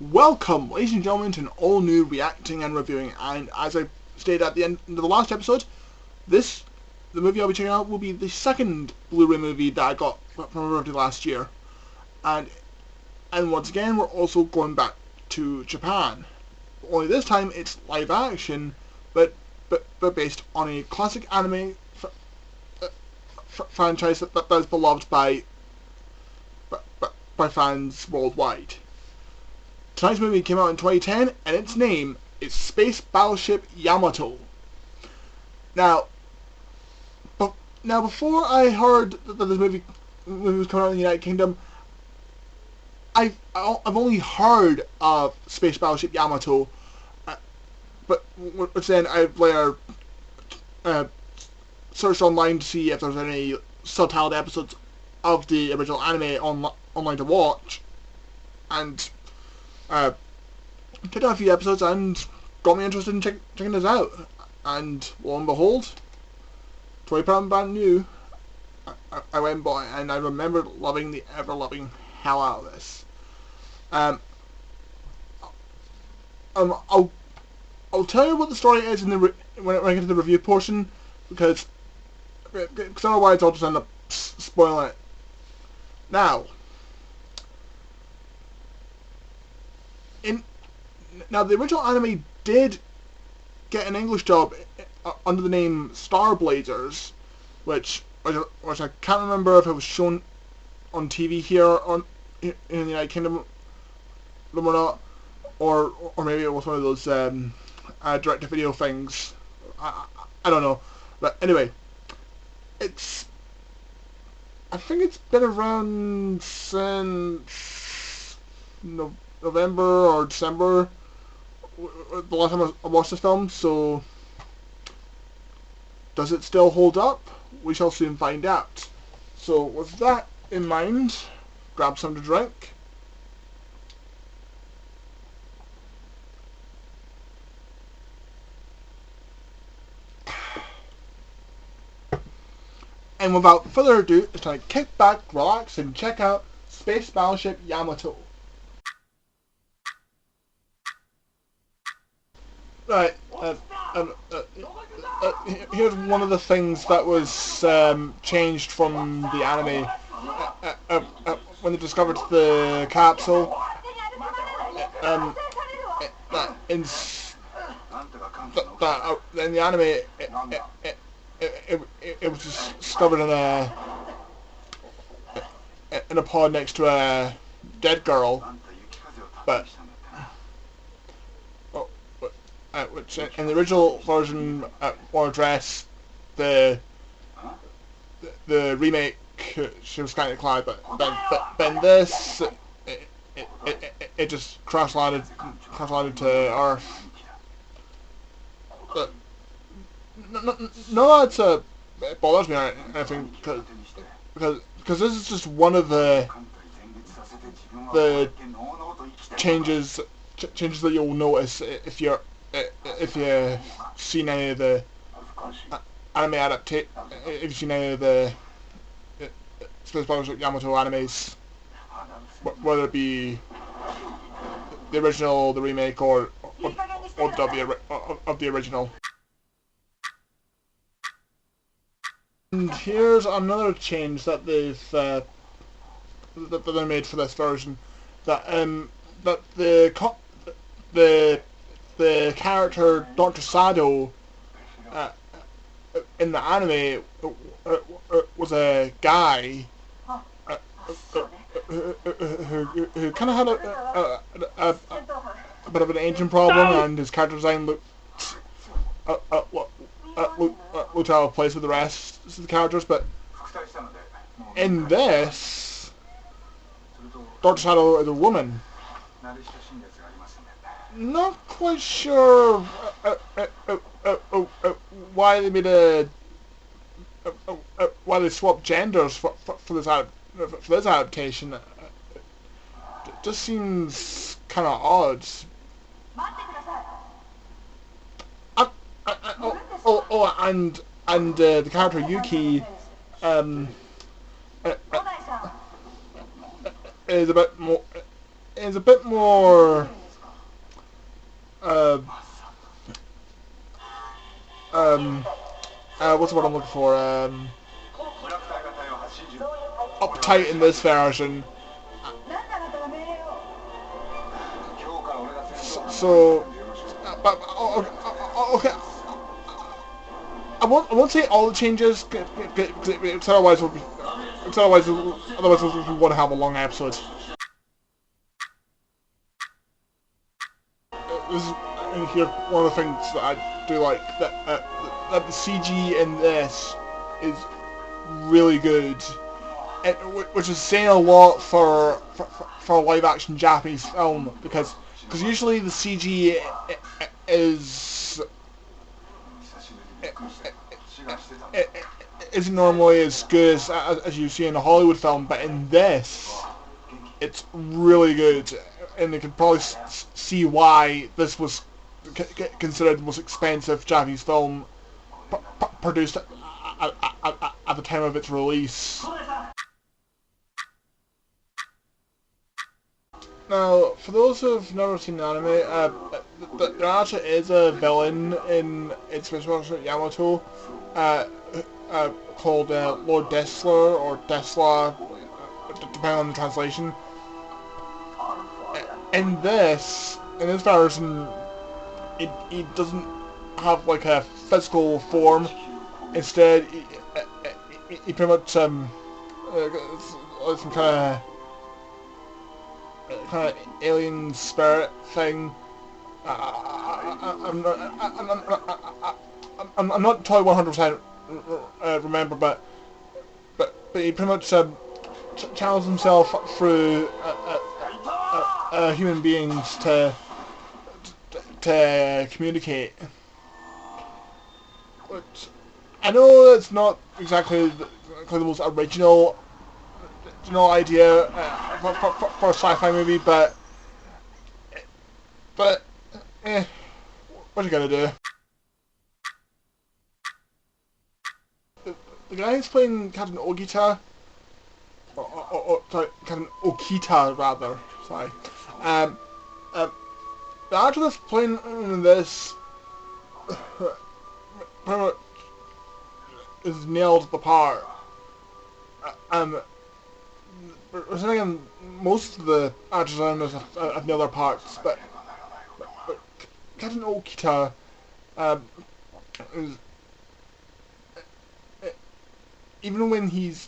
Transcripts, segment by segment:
Welcome, ladies and gentlemen, to an all-new reacting and reviewing. And as I stated at the end of the last episode, the movie I'll be checking out will be the second Blu-ray movie that I got from a review last year. And once again, we're also going back to Japan. Only this time, it's live action, but based on a classic anime franchise that is beloved by fans worldwide. Tonight's movie came out in 2010, and its name is Space Battleship Yamato. Now before I heard that this movie was coming out in the United Kingdom, I've only heard of Space Battleship Yamato, but which then I've later searched online to see if there's any subtitled episodes of the original anime online to watch, and checked out a few episodes and got me interested in checking this out. And lo and behold, £20 brand new. I went and bought it, and I remember loving the ever-loving hell out of this. I'll tell you what the story is when I get to the review portion, because otherwise I'll just end up spoiling it. Now, the original anime did get an English dub under the name Star Blazers, which I can't remember if it was shown on TV here in the United Kingdom or not, or maybe it was one of those direct-to-video things. I don't know, but anyway, I think it's been around since November or December, the last time I watched this film, so does it still hold up? We shall soon find out. So with that in mind, grab something to drink. And without further ado, it's time to kick back, relax, and check out Space Battleship Yamato. Right, here's one of the things that was changed from the anime. When they discovered the capsule, in the anime, it was discovered in a pod next to a dead girl, but which in the original version more address the remake, she was kind of clad, but in this it just crash landed to Earth. But no, it bothers me or anything, because this is just one of the changes that you'll notice if you've seen any of the anime if you've seen any of the Space Battleship Yamato animes, whether it be the original, the remake, or of the original. And here's another change that they made for this version, that the character Dr. Sado in the anime was a guy who kind of had a bit of an aging problem, and his character design looked out of place with the rest of the characters. But in this, Dr. Sado is a woman. Not quite sure why they made why they swapped genders for this adaptation. It just seems kind of odd. And the character Yuki is a bit more is a bit more uh, what's the word I'm looking for? Uptight in this version. So, but okay. I won't say all the changes, because otherwise we want to have a long episode. This is here one of the things that I do like, that the CG in this is really good, which is saying a lot for a live action Japanese film, because usually the CG isn't normally as good as you see in a Hollywood film, but in this, it's really good, and you can probably see why this was considered the most expensive Japanese film produced at the time of its release. Now, for those who've never seen the anime, there actually is a villain in its Battleship Yamato, called Lord Dessler, or Dessler, depending on the translation. In this version, he doesn't have like a physical form. Instead, he pretty much some kind of alien spirit thing. I'm not totally 100% remember, but he pretty much channels himself through human beings to communicate. Which I know it's not exactly the most original idea for a sci-fi movie, but what are you gonna do? The guy who's playing Captain Ogita, sorry, Captain Okita rather, sorry. The actor that's playing in this pretty much is nailed the part. Again, most of the actors in this have nailed their parts, but Captain Okita is, even when he's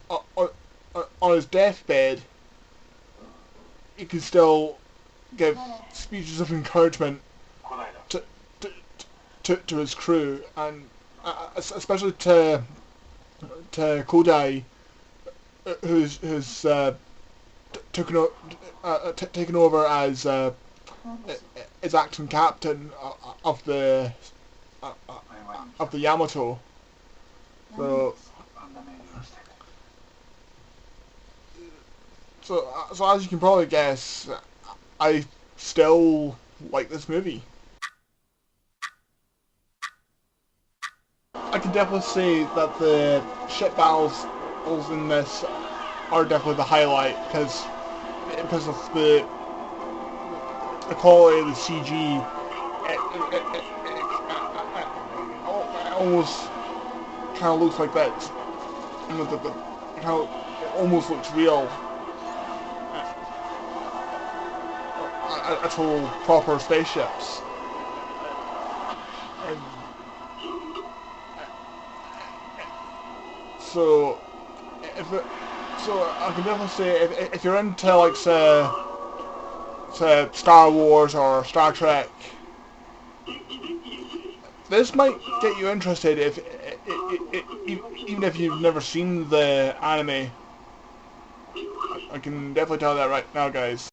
on his deathbed, he can still give speeches of encouragement to his crew, and especially to Kodai, who's taken over as acting captain of the Yamato. So as you can probably guess, I still like this movie. I can definitely say that the ship battles in this are definitely the highlight, because of the quality of the CG. It almost kind of looks like that. It almost looks real. Actual proper spaceships. And so I can definitely say if you're into like say Star Wars or Star Trek, this might get you interested even if you've never seen the anime. I can definitely tell that right now, guys.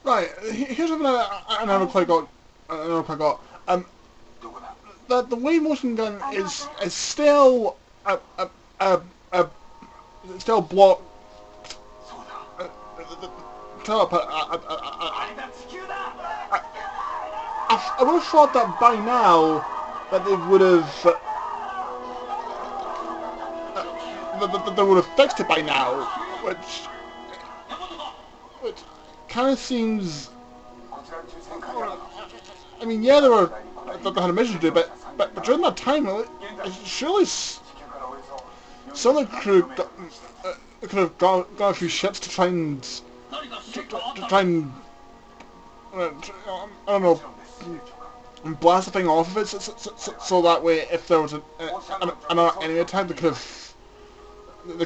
Right, here's something I never quite got. That the wave motion gun is still still blocked. I would have thought that by now that they would have fixed it by now. which kind of seems. I mean, yeah, they had a mission to do, but during that time, surely someone could have gone a few ships to try and I don't know, blast the thing off of it, so that way, if there was another enemy attack, they could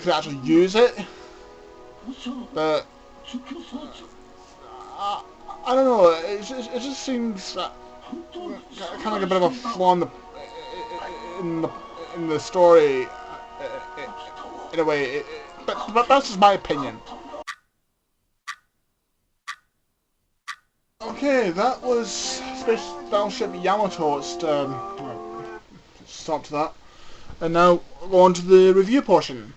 actually use it. But I don't know. It just seems kind of like a bit of a flaw in the story, in a way. But that's just my opinion. Okay, that was Space Battleship Yamato. Stop to that. And now we'll go on to the review portion.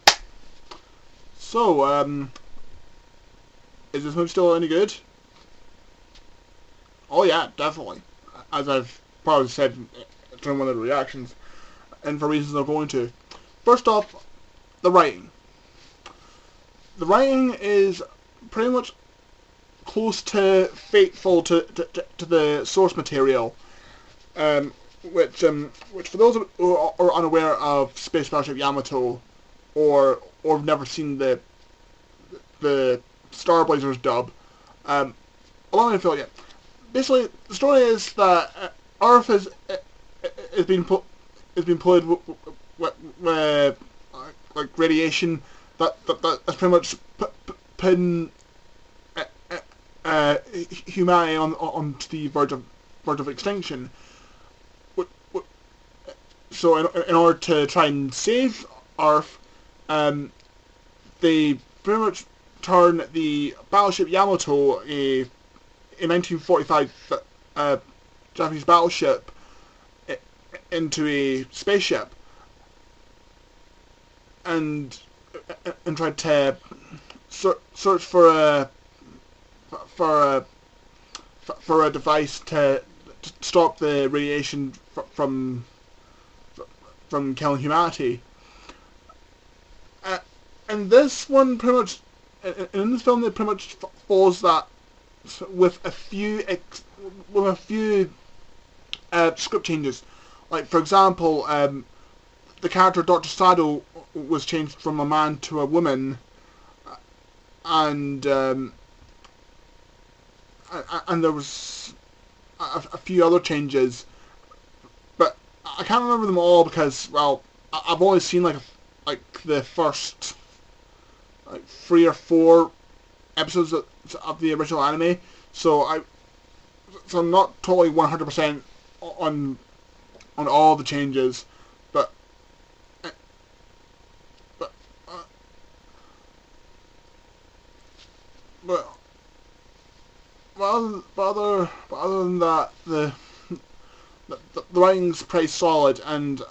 So, is this movie still any good? Oh yeah, definitely. As I've probably said during one of the reactions, and for reasons I'm going to. First off, the writing. The writing is pretty much close to faithful to the source material, which for those who are unaware of Space Battleship Yamato, or have never seen the Star Blazers dub, allow me to fill you. Basically, the story is that Earth is being polluted with like radiation that's pretty much putting humanity onto the verge of extinction. So in order to try and save Earth, they pretty much turn the Battleship Yamato, a 1945 Japanese battleship, into a spaceship, and tried to search for a device to stop the radiation from killing humanity. And this one pretty much, in this film, it pretty much follows that with a few script changes. Like, for example, the character Dr. Sado was changed from a man to a woman, and there was a few other changes, but I can't remember them all because, well, I've only seen like the first 3 or 4 episodes of the original anime, so I'm not totally 100% on all the changes, but other than that, the writing's pretty solid, and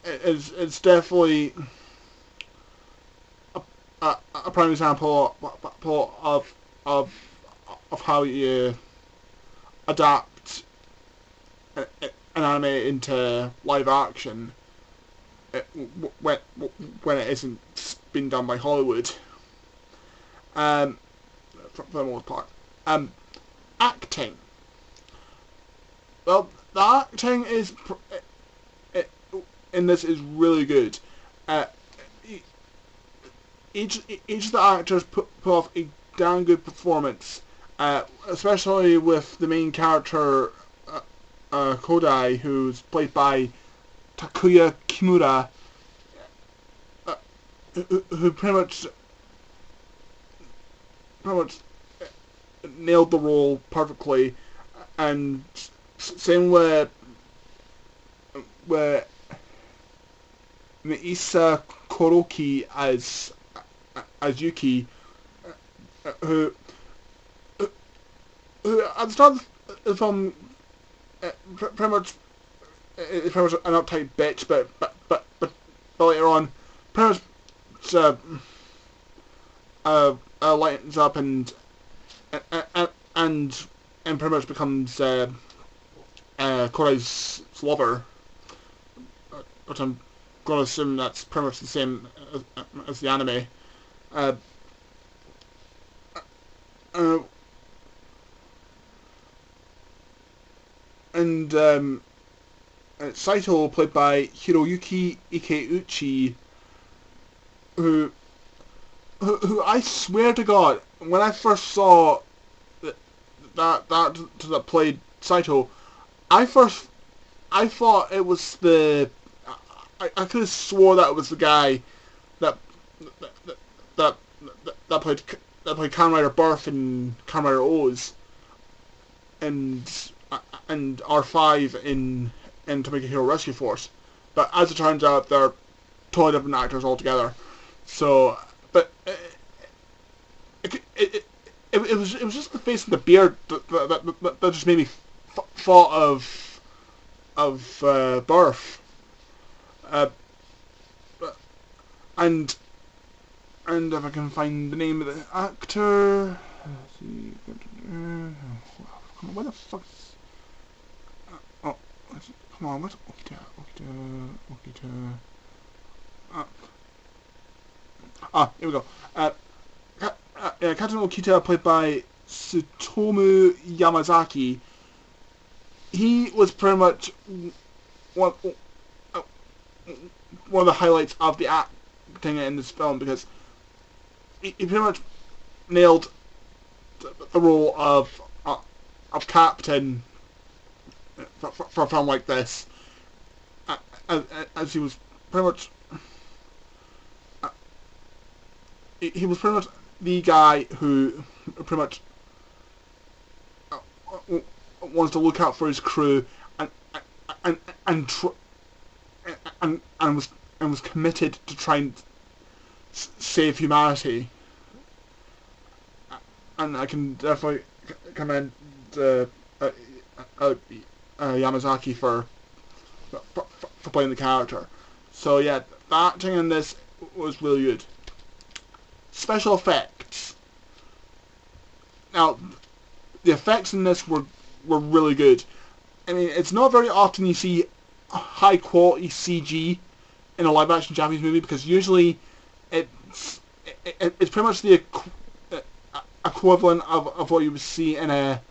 it's definitely a prime example of how you adapt an anime into live action when it isn't being done by Hollywood. For the most part. Acting. Well, the acting in this is really good. Each of the actors put off a damn good performance, especially with the main character, Kodai, who's played by Takuya Kimura, who pretty much nailed the role perfectly, and same with Meisa Koroki as Yuki, who at the start of the film pretty much is pretty much an uptight bitch, but later on pretty much lightens up and pretty much becomes Kodai's lover, which I'm going to assume that's pretty much the same as the anime. Uh, uh, and Saito, played by Hiroyuki Ikeuchi, who, who I swear to God, when I first saw that played Saito, I first I thought it was I could have swore that it was the guy that that that, that played Kamen Rider Birth and Kamen Rider O's and R5 in To Make a Hero Rescue Force, but as it turns out, they're totally different actors altogether. So, but it was just the face and the beard that just made me thought of Birth, uh, and if I can find the name of the actor, let's see, where the fuck? Oh, come on, what's Okita? Here we go. Captain Okita, played by Tsutomu Yamazaki. He was pretty much one one of the highlights of the acting in this film, because he pretty much nailed the role of Captain for a film like this, as he was pretty much he was pretty much the guy who pretty much wants to look out for his crew and and tr- and was committed to try and save humanity. And I can definitely commend Yamazaki for playing the character. So yeah, the acting in this was really good. Special effects. Now, the effects in this were really good. I mean, it's not very often you see high quality CG in a live action Japanese movie, because usually it's pretty much the equivalent of what you would see in a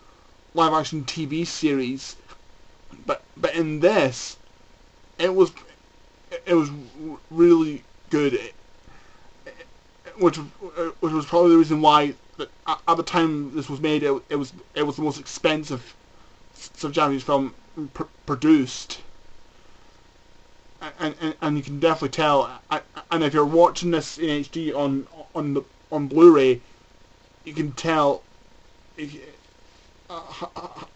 live action TV series. But in this, it was really good. Which was probably the reason why at the time this was made, it was the most expensive Japanese film produced, and you can definitely tell. And if you're watching this in HD on Blu-ray, you can tell. You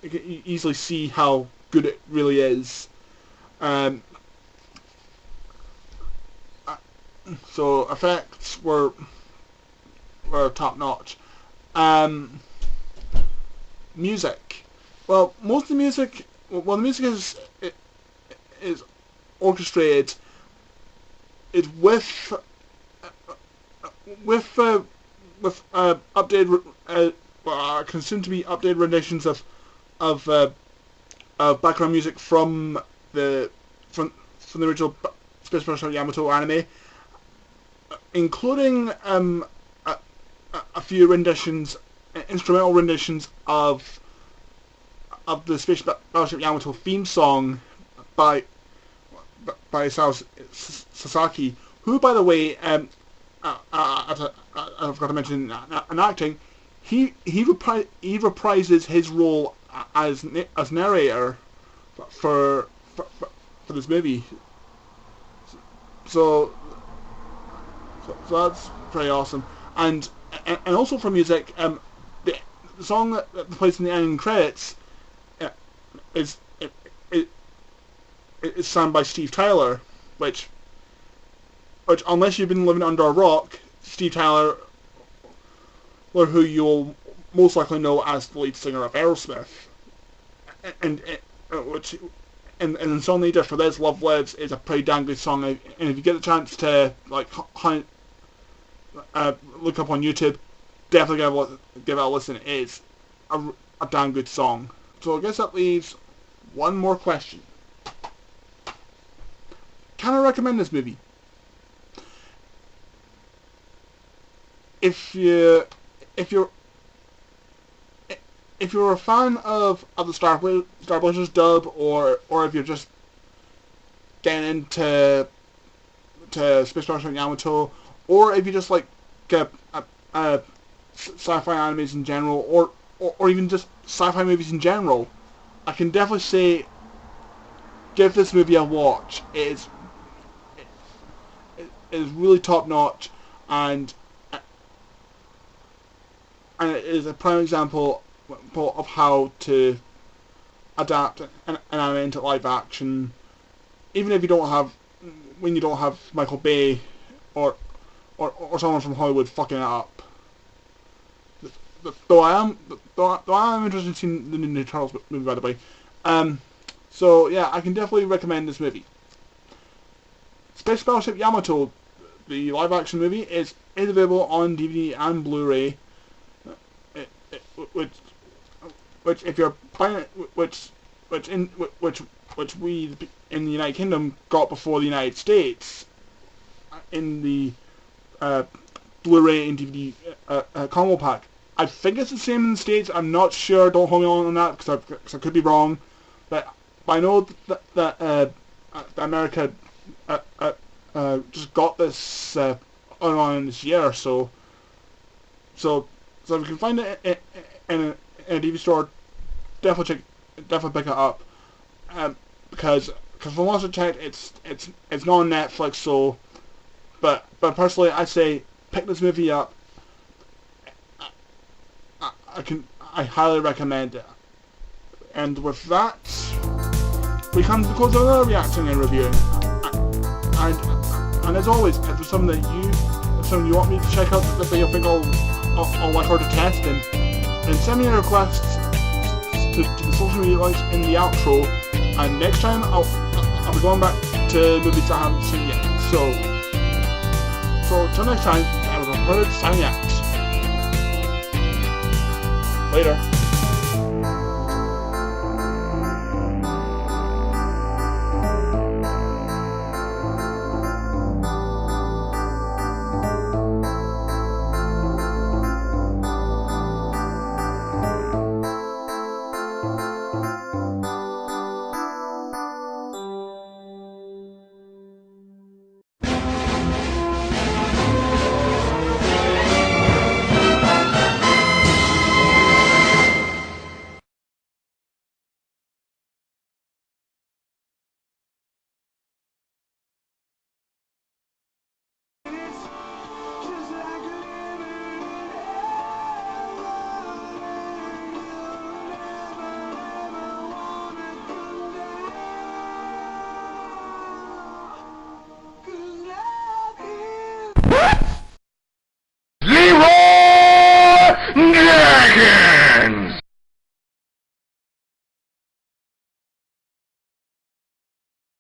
can easily see how good it really is. So effects were top notch. Music. Well, most of the music. Well, the music is orchestrated. It's with updated, consumed to be updated renditions of background music from the original Space Battleship Yamato anime, including a few renditions, instrumental renditions of the Space Battleship Yamato theme song by Isao Sasaki, who, by the way, I forgot to mention in acting, he reprises his role as narrator for this movie. So that's pretty awesome. And also for music, the song that plays in the ending credits is sung by Steve Tyler, which unless you've been living under a rock, Steve Tyler, or who you'll most likely know as the lead singer of Aerosmith, and the song they did for this, Love Lives, is a pretty damn good song. And if you get the chance to look up on YouTube, definitely give it a listen. It's a damn good song. So I guess that leaves one more question. Can I recommend this movie? if you if you're if you're a fan of the Star Blazers dub, or if you're just getting into Space Battleship Yamato, or if you just like sci-fi animes in general, or even just sci-fi movies in general, I can definitely say give this movie a watch. It is really top notch, and it is a prime example of how to adapt an anime into live action, even if you don't have Michael Bay or someone from Hollywood fucking it up. Though I am interested in seeing the Ninja Turtles movie, by the way. So yeah, I can definitely recommend this movie. Space Battleship Yamato, the live action movie, is available on DVD and Blu-ray. Which if you're buying it, which we in the United Kingdom got before the United States in the Blu-ray and DVD combo pack. I think it's the same in the States. I'm not sure. Don't hold me on that because I could be wrong. But I know that America just got this on this year. So if you can find it in a DVD store, definitely pick it up. Because from what I've checked, it's not on Netflix. So, but personally, I say pick this movie up. I highly recommend it. And with that, we come to the close of another reacting and reviewing. And as always, if there's something you want me to check out that you think I'll like or to test, then send me a request to the social media links in the outro. And next time I'll be going back to movies I haven't seen yet. So till next time, I was a Bird signing out. Later.